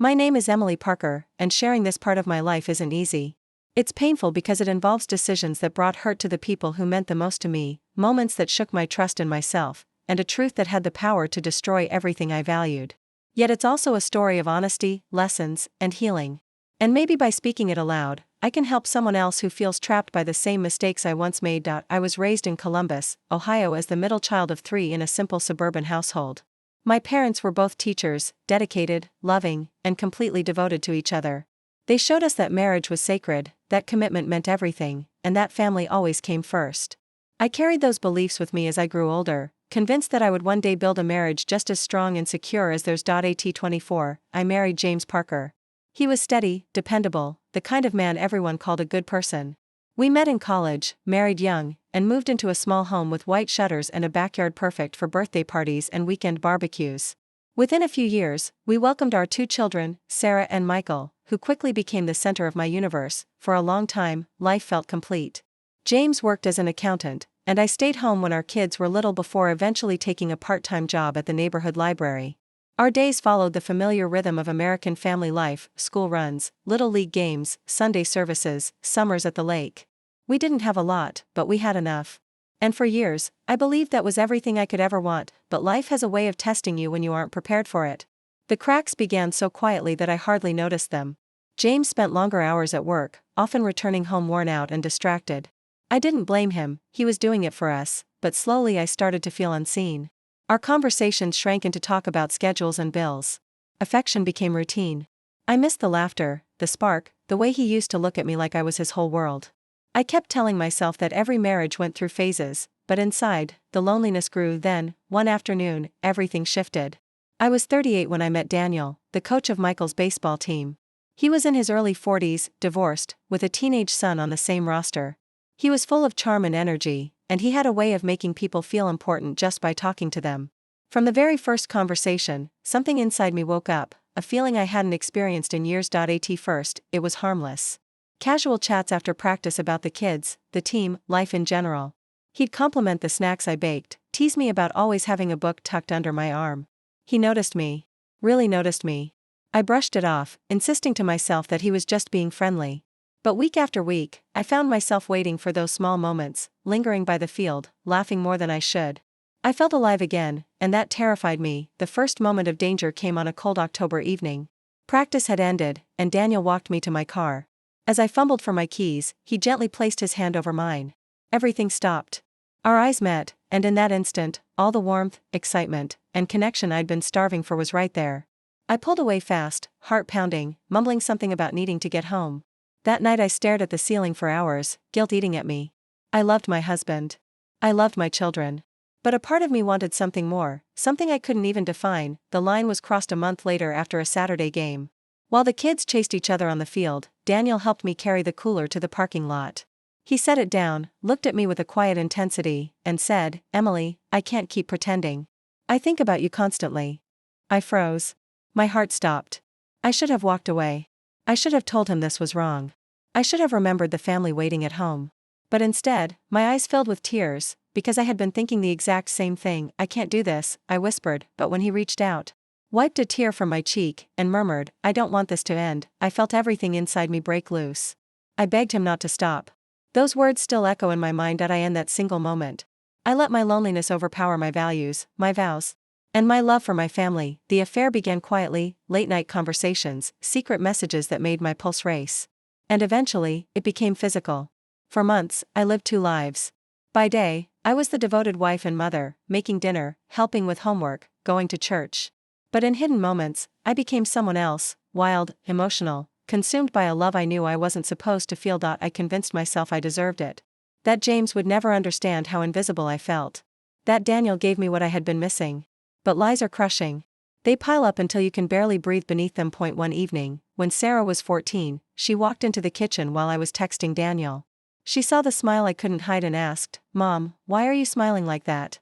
My name is Emily Parker, and sharing this part of my life isn't easy. It's painful because it involves decisions that brought hurt to the people who meant the most to me, moments that shook my trust in myself, and a truth that had the power to destroy everything I valued. Yet it's also a story of honesty, lessons, and healing. And maybe by speaking it aloud, I can help someone else who feels trapped by the same mistakes I once made. I was raised in Columbus, Ohio as the middle child of 3 in a simple suburban household. My parents were both teachers, dedicated, loving, and completely devoted to each other. They showed us that marriage was sacred, that commitment meant everything, and that family always came first. I carried those beliefs with me as I grew older, convinced that I would one day build a marriage just as strong and secure as theirs. At 24, I married James Parker. He was steady, dependable, the kind of man everyone called a good person. We met in college, married young, and moved into a small home with white shutters and a backyard perfect for birthday parties and weekend barbecues. Within a few years, we welcomed our 2 children, Sarah and Michael, who quickly became the center of my universe. For a long time, life felt complete. James worked as an accountant, and I stayed home when our kids were little before eventually taking a part-time job at the neighborhood library. Our days followed the familiar rhythm of American family life: school runs, little league games, Sunday services, summers at the lake. We didn't have a lot, but we had enough. And for years, I believed that was everything I could ever want, but life has a way of testing you when you aren't prepared for it. The cracks began so quietly that I hardly noticed them. James spent longer hours at work, often returning home worn out and distracted. I didn't blame him, he was doing it for us, but slowly I started to feel unseen. Our conversations shrank into talk about schedules and bills. Affection became routine. I missed the laughter, the spark, the way he used to look at me like I was his whole world. I kept telling myself that every marriage went through phases, but inside, the loneliness grew. Then, one afternoon, everything shifted. I was 38 when I met Daniel, the coach of Michael's baseball team. He was in his early 40s, divorced, with a teenage son on the same roster. He was full of charm and energy, and he had a way of making people feel important just by talking to them. From the very first conversation, something inside me woke up, a feeling I hadn't experienced in years. At first, it was harmless. Casual chats after practice about the kids, the team, life in general. He'd compliment the snacks I baked, tease me about always having a book tucked under my arm. He noticed me. Really noticed me. I brushed it off, insisting to myself that he was just being friendly. But week after week, I found myself waiting for those small moments, lingering by the field, laughing more than I should. I felt alive again, and that terrified me. The first moment of danger came on a cold October evening. Practice had ended, and Daniel walked me to my car. As I fumbled for my keys, he gently placed his hand over mine. Everything stopped. Our eyes met, and in that instant, all the warmth, excitement, and connection I'd been starving for was right there. I pulled away fast, heart pounding, mumbling something about needing to get home. That night I stared at the ceiling for hours, guilt eating at me. I loved my husband. I loved my children. But a part of me wanted something more, something I couldn't even define. The line was crossed a month later after a Saturday game. While the kids chased each other on the field, Daniel helped me carry the cooler to the parking lot. He set it down, looked at me with a quiet intensity, and said, "Emily, I can't keep pretending. I think about you constantly." I froze. My heart stopped. I should have walked away. I should have told him this was wrong. I should have remembered the family waiting at home. But instead, my eyes filled with tears, because I had been thinking the exact same thing. "I can't do this," I whispered, but when he reached out, wiped a tear from my cheek, and murmured, "I don't want this to end," I felt everything inside me break loose. I begged him not to stop. Those words still echo in my mind. I in that single moment, I let my loneliness overpower my values, my vows, and my love for my family. The affair began quietly, late-night conversations, secret messages that made my pulse race. And eventually, it became physical. For months, I lived 2 lives. By day, I was the devoted wife and mother, making dinner, helping with homework, going to church. But in hidden moments, I became someone else, wild, emotional, consumed by a love I knew I wasn't supposed to feel. I convinced myself I deserved it. That James would never understand how invisible I felt. That Daniel gave me what I had been missing. But lies are crushing. They pile up until you can barely breathe beneath them. One evening, when Sarah was 14, she walked into the kitchen while I was texting Daniel. She saw the smile I couldn't hide and asked, "Mom, why are you smiling like that?"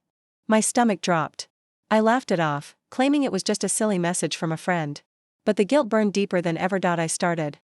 My stomach dropped. I laughed it off, claiming it was just a silly message from a friend. But the guilt burned deeper than ever. I started